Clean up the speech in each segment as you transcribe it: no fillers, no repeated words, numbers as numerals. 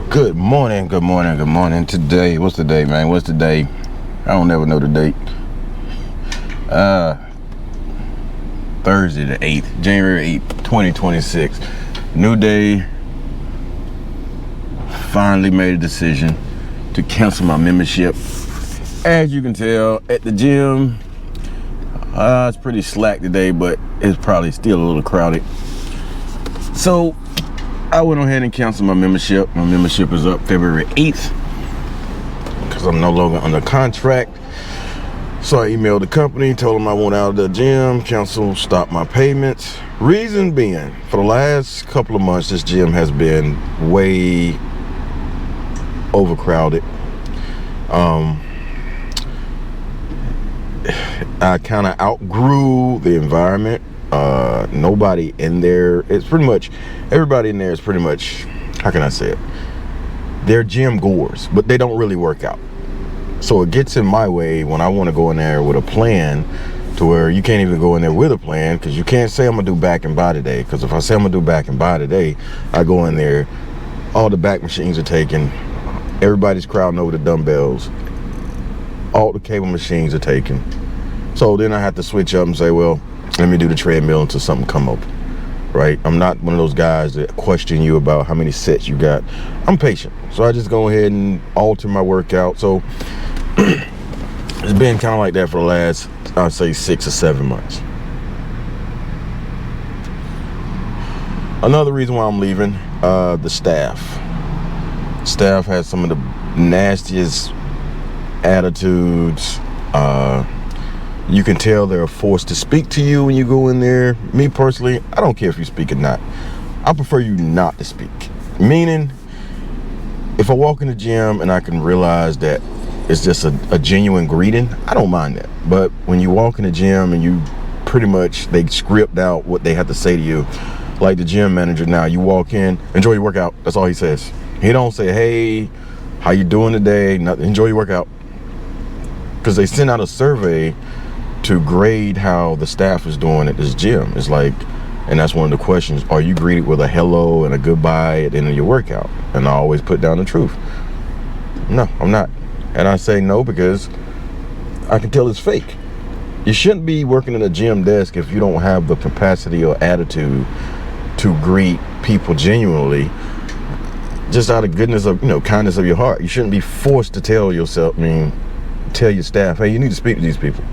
Good morning, good morning, good morning. Today, what's the day, man? What's the day? I don't ever know the date. Thursday the 8th, January 8th, 2026. New day. Finally made a decision to cancel my membership. As you can tell, at the gym, it's pretty slack today, but it's probably still a little crowded. So I went ahead and canceled my membership. My membership is up February 8th because I'm no longer under contract. So I emailed the company, told them I want out of the gym, cancel, stop my payments. Reason being, for the last couple of months, this gym has been way overcrowded. I kind of outgrew the environment. Nobody in there, it's pretty much, everybody in there is pretty much, how can I say it? They're gym goers, but they don't really work out. So it gets in my way when I want to go in there with a plan to where you can't even go in there with a plan, because you can't say I'm gonna do back and buy today. Because if I say I'm gonna do back and buy today, I go in there, all the back machines are taken, everybody's crowding over the dumbbells, all the cable machines are taken. So then I have to switch up and say, well, let me do the treadmill until something come up, right? I'm not one of those guys that question you about how many sets you got. I'm patient, so I just go ahead and alter my workout. So it's been kind of like that for the last, I'd say, 6 or 7 months. Another reason why I'm leaving, the staff. Staff has some of the nastiest attitudes. You can tell they're forced to speak to you when you go in there. Me personally, I don't care if you speak or not. I prefer you not to speak. Meaning, if I walk in the gym and I can realize that it's just a genuine greeting, I don't mind that. But when you walk in the gym and you pretty much, they script out what they have to say to you, like the gym manager now, you walk in, enjoy your workout. That's all he says. He don't say, hey, how you doing today? Nothing. Enjoy your workout. Because they send out a survey to grade how the staff is doing at this gym. It's like, and that's one of the questions, are you greeted with a hello and a goodbye at the end of your workout? And I always put down the truth. No, I'm not. And I say no because I can tell it's fake. You shouldn't be working at a gym desk if you don't have the capacity or attitude to greet people genuinely, just out of goodness of, kindness of your heart. You shouldn't be forced to tell yourself, tell your staff, hey, you need to speak to these people.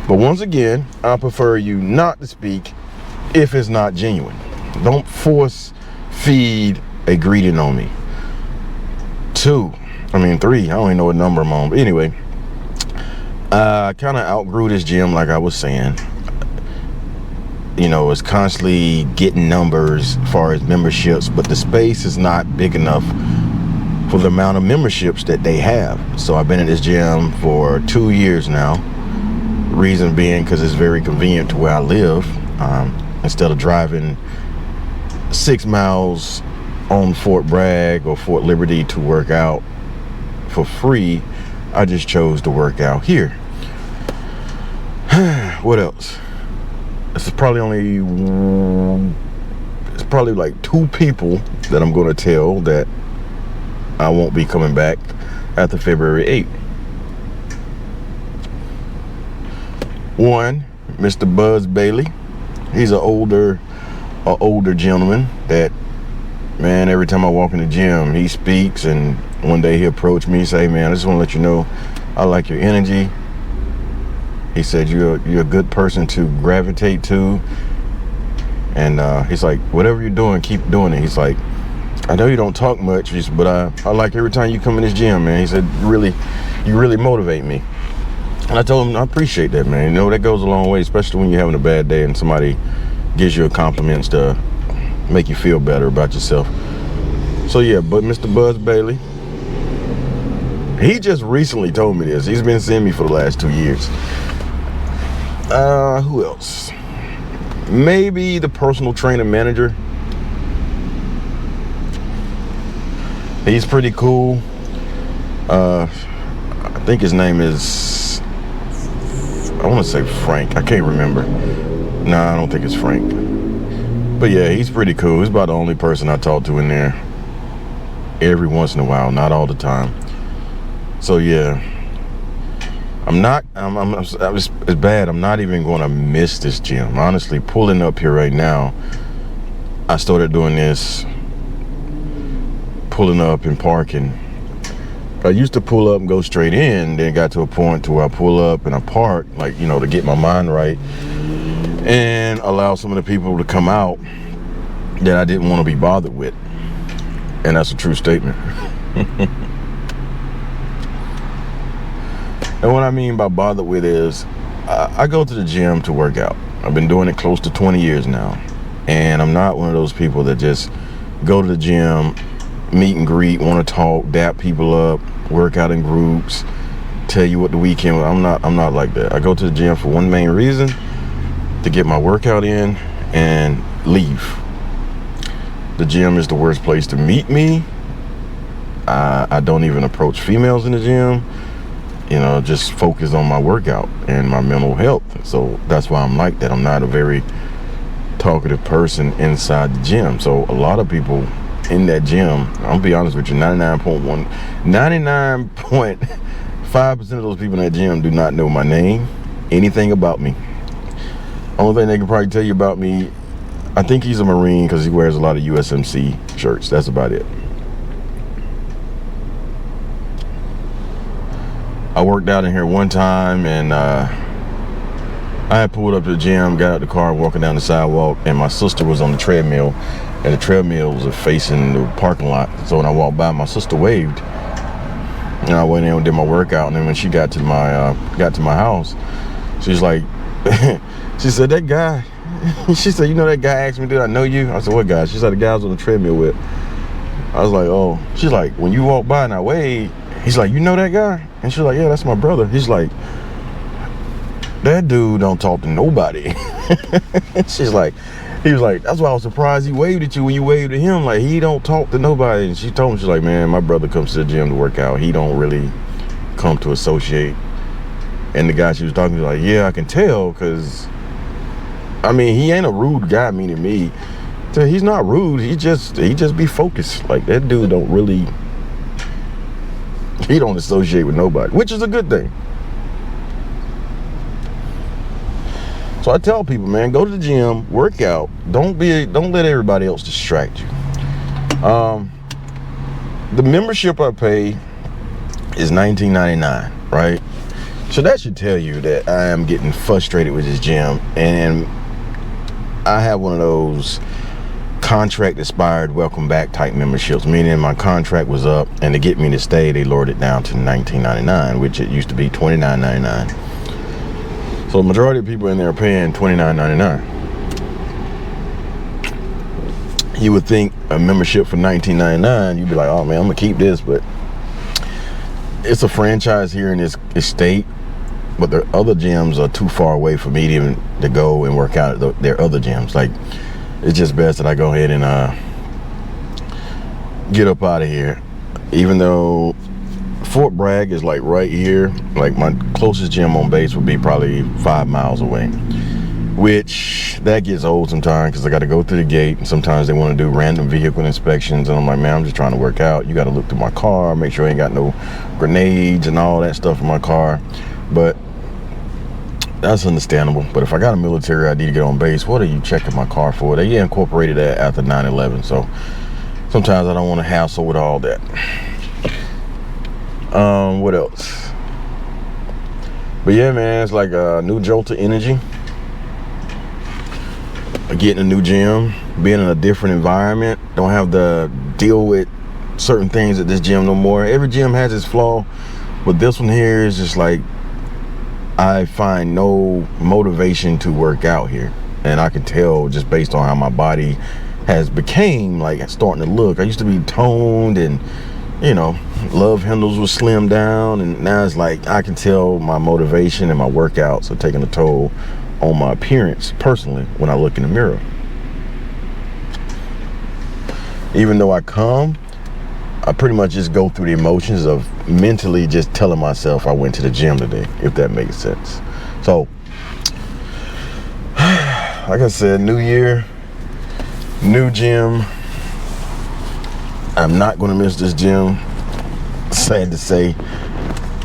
But once again, I prefer you not to speak if it's not genuine. Don't force feed a greeting on me. 3, I don't even know what number I'm on. But anyway, I kind of outgrew this gym, like I was saying. It's constantly getting numbers as far as memberships, but the space is not big enough for the amount of memberships that they have. So I've been at this gym for 2 years now. Reason being because it's very convenient to where I live. Instead of driving 6 miles on Fort Bragg or Fort Liberty to work out for free, I just chose to work out here. What else? It's probably like 2 people that I'm going to tell that I won't be coming back after February 8th. One, Mr. Buzz Bailey. He's an older gentleman that, man, every time I walk in the gym, he speaks, and one day he approached me and say, man, I just want to let you know, I like your energy. He said, you're a good person to gravitate to. And he's like, whatever you're doing, keep doing it. He's like, I know you don't talk much, but I like every time you come in this gym, man. He said, you really motivate me. And I told him, I appreciate that, man. That goes a long way, especially when you're having a bad day and somebody gives you a compliment to make you feel better about yourself. So yeah, but Mr. Buzz Bailey, he just recently told me this. He's been seeing me for the last 2 years. Who else? Maybe the personal trainer manager. He's pretty cool. I think his name is, I want to say Frank. I can't remember. No, I don't think it's Frank. But yeah, he's pretty cool. He's about the only person I talk to in there every once in a while, not all the time. So yeah, it's bad. I'm not even going to miss this gym. Honestly, pulling up here right now, I started doing this, pulling up and parking. I used to pull up and go straight in, then it got to a point to where I pull up and I park, like, you know, to get my mind right and allow some of the people to come out that I didn't want to be bothered with. And that's a true statement. And what I mean by bothered with is I go to the gym to work out. I've been doing it close to 20 years now. And I'm not one of those people that just go to the gym, meet and greet, want to talk, dap people up, work out in groups, tell you what the weekend was. I'm not like that. I go to the gym for one main reason, to get my workout in and leave. The gym is the worst place to meet me. I don't even approach females in the gym. You know, just focus on my workout and my mental health. So that's why I'm like that. I'm not a very talkative person inside the gym. So a lot of people in that gym, I'll be honest with you, 99.5% of those people in that gym do not know my name, anything about me. Only thing they can probably tell you about me, I think he's a Marine because he wears a lot of USMC shirts. That's about it. I worked out in here one time, and I had pulled up to the gym, got out the car, walking down the sidewalk, and my sister was on the treadmill, and the treadmill was facing the parking lot. So when I walked by, my sister waved, and I went in and did my workout. And then when she got to my house, she's like, she said, that guy, she said, you know, that guy asked me, did I know you? I said, what guy? She said, the guy I was on the treadmill with. I was like, oh. She's like, when you walk by and I waved, he's like, you know that guy? And she's like, yeah, that's my brother. He's like, that dude don't talk to nobody. She's like, he was like, that's why I was surprised he waved at you when you waved at him. Like, he don't talk to nobody. And she told me, she's like, man, my brother comes to the gym to work out. He don't really come to associate. And the guy she was talking to was like, yeah, I can tell, because, I mean, he ain't a rude guy, meaning me. So he's not rude. He just be focused. Like, that dude don't really, he don't associate with nobody, which is a good thing. So I tell people, man, go to the gym, work out. Don't let everybody else distract you. The membership I pay is $19.99, right? So that should tell you that I am getting frustrated with this gym, and I have one of those contract expired welcome back type memberships, meaning my contract was up, and to get me to stay, they lowered it down to $19.99, which it used to be $29.99. So the majority of people in there are paying $29.99. You would think a membership for $19.99, you'd be like, oh man, I'm gonna keep this, but it's a franchise here in this state, but the other gyms are too far away for me to even to go and work out at their other gyms. Like, it's just best that I go ahead and get up out of here. Even though Fort Bragg is like right here, like my closest gym on base would be probably 5 miles away, which that gets old sometimes because I got to go through the gate, and sometimes they want to do random vehicle inspections, and I'm like, man, I'm just trying to work out. You got to look through my car, make sure I ain't got no grenades and all that stuff in my car. But that's understandable. But if I got a military ID to get on base, what are you checking my car for? They incorporated that after 9/11, so sometimes I don't want to hassle with all that. What else? But yeah, man, it's like a new jolt of energy. Getting a new gym, being in a different environment, don't have to deal with certain things at this gym no more. Every gym has its flaw, but this one here is just like, I find no motivation to work out here, and I can tell just based on how my body has became like starting to look. I used to be toned, and you know, love handles were slimmed down, and now it's like I can tell my motivation and my workouts are taking a toll on my appearance personally when I look in the mirror. Even though I come, I pretty much just go through the emotions of mentally just telling myself I went to the gym today, if that makes sense. So, like I said, new year, New gym. I'm not going to miss this gym. Sad to say.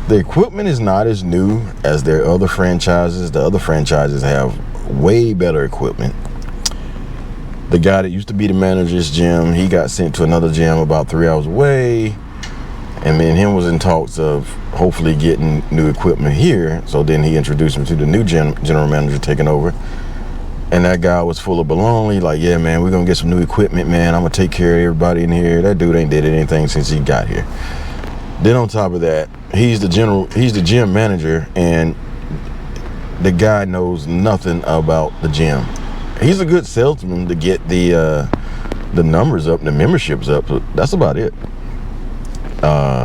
The equipment is not as new as their other franchises. The other franchises have way better equipment. The guy that used to be the manager of this gym, he got sent to another gym about 3 hours away. And me and him was in talks of hopefully getting new equipment here. So then he introduced me to the new general manager taking over. And that guy was full of baloney. Like, yeah, man, we're going to get some new equipment, man. I'm going to take care of everybody in here. That dude ain't did anything since he got here. Then on top of that, he's the gym manager, and the guy knows nothing about the gym. He's a good salesman to get the numbers up, the memberships up. But that's about it.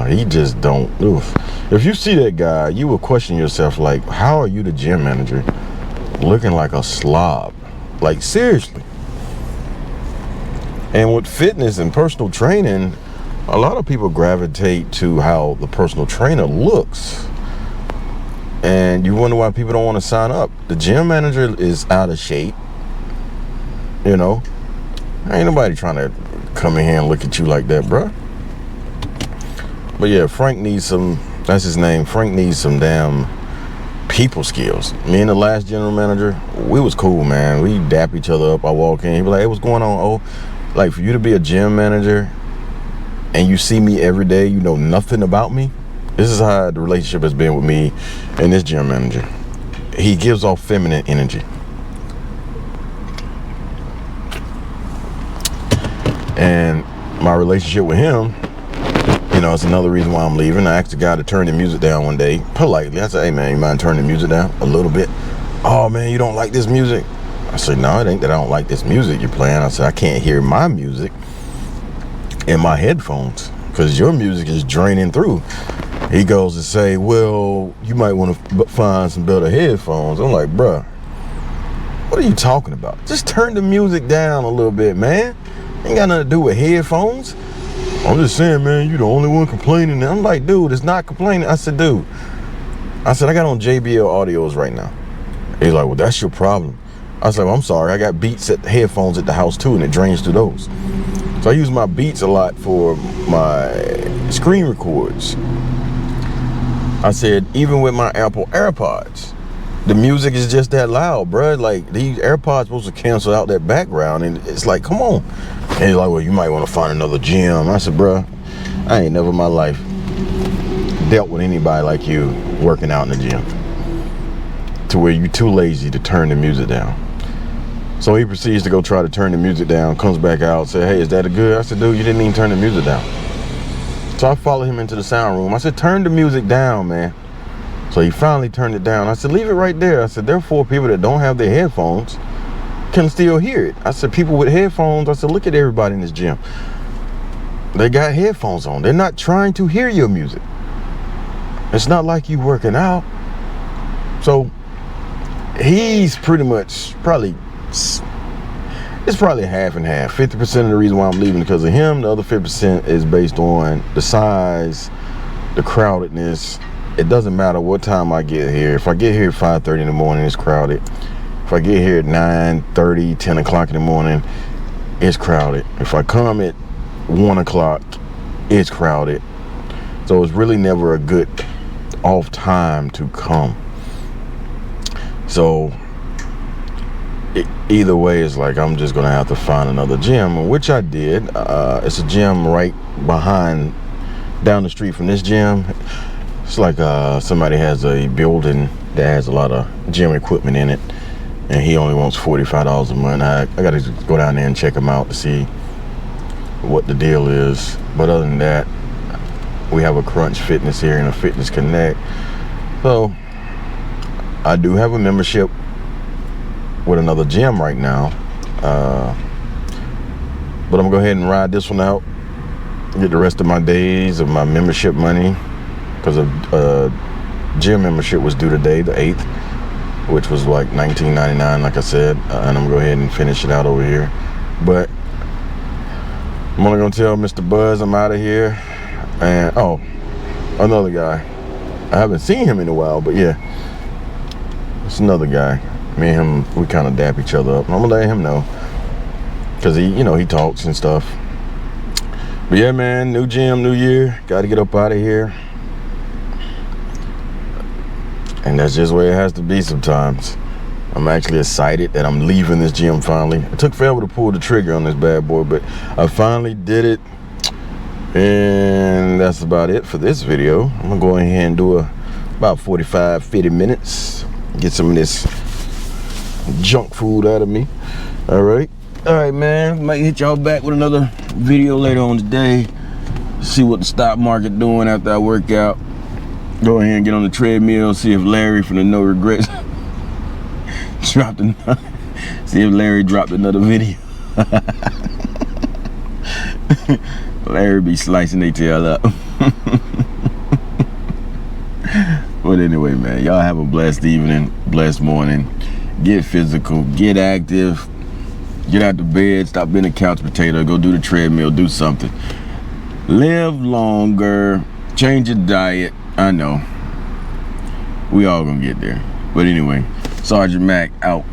He just don't. Oof. If you see that guy, you will question yourself, like, how are you the gym manager looking like a slob? Like, seriously. And with fitness and personal training, a lot of people gravitate to how the personal trainer looks. And you wonder why people don't want to sign up. The gym manager is out of shape. You know, ain't nobody trying to come in here and look at you like that, bruh. But yeah, Frank needs some, that's his name. Frank needs some damn people skills. Me and the last general manager, we was cool, man. We dap each other up. I walk in, he be like, hey, what's going on? Oh, like, for you to be a gym manager and you see me every day, you know nothing about me. This is how the relationship has been with me and this gym manager. He gives off feminine energy. And my relationship with him, you know, it's another reason why I'm leaving. I asked the guy to turn the music down one day, politely. I said, hey, man, you mind turning the music down a little bit? Oh, man, you don't like this music? I said, no, it ain't that I don't like this music you're playing. I said, I can't hear my music in my headphones because your music is draining through. He goes to say, well, you might want to find some better headphones. I'm like, bruh, what are you talking about? Just turn the music down a little bit, man. Ain't got nothing to do with headphones. I'm just saying, man, you the only one complaining. I'm like, dude, it's not complaining. I said, dude, I got on JBL audios right now. He's like, well, that's your problem. I said, well, I'm sorry. I got Beats headphones at the house too, and it drains through those. So I use my Beats a lot for my screen records. I said, even with my Apple AirPods, the music is just that loud, bruh. Like, these AirPods supposed to cancel out that background, and it's like, come on. And he's like, well, you might want to find another gym. I said, bruh, I ain't never in my life dealt with anybody like you working out in the gym to where you too lazy to turn the music down. So he proceeds to go try to turn the music down, comes back out, said, hey, is that a good? I said, dude, you didn't even turn the music down. So I followed him into the sound room. I said, turn the music down, man. So he finally turned it down. I said, leave it right there. I said, there are 4 people that don't have their headphones can still hear it. I said, people with headphones, I said, look at everybody in this gym. They got headphones on. They're not trying to hear your music. It's not like you working out. So he's pretty much it's probably half and half. 50% of the reason why I'm leaving because of him. The other 50% is based on the size, the crowdedness. It doesn't matter what time I get here. If I get here at 5:30 in the morning, it's crowded. If I get here at 9:30, 10 o'clock in the morning, it's crowded. If I come at 1 o'clock, it's crowded. So it's really never a good off time to come. So either way, it's like I'm just gonna have to find another gym, which I did. It's a gym right behind, down the street from this gym. It's like somebody has a building that has a lot of gym equipment in it, and he only wants $45 a month. I gotta go down there and check him out to see what the deal is. But other than that, we have a Crunch Fitness here and a Fitness Connect. So I do have a membership with another gym right now, but I'm gonna go ahead and ride this one out, get the rest of my days of my membership money, because a gym membership was due today, the 8th, which was like $19.99, like I said, and I'm gonna go ahead and finish it out over here. But I'm only gonna tell Mr. Buzz I'm out of here. And oh, another guy, I haven't seen him in a while, but yeah, it's another guy. Me and him, we kind of dap each other up. I'm gonna let him know Cause he talks and stuff. But yeah, man, new gym, new year. Got to get up out of here. And that's just where it has to be sometimes. I'm actually excited that I'm leaving this gym finally. It took forever to pull the trigger on this bad boy, but I finally did it. And that's about it for this video. I'm gonna go ahead and do about 45-50 minutes. Get some of this junk food out of me. All right, man. Might hit y'all back with another video later on today. See what the stock market doing after I work out. Go ahead and get on the treadmill. See if Larry from the No Regrets dropped another. See if Larry dropped another video. Larry be slicing their tail up. But anyway, man, y'all have a blessed evening, blessed morning. Get physical, get active, get out the bed, stop being a couch potato, go do the treadmill, do something. Live longer, change your diet. I know. We all gonna get there. But anyway, Sergeant Mac out.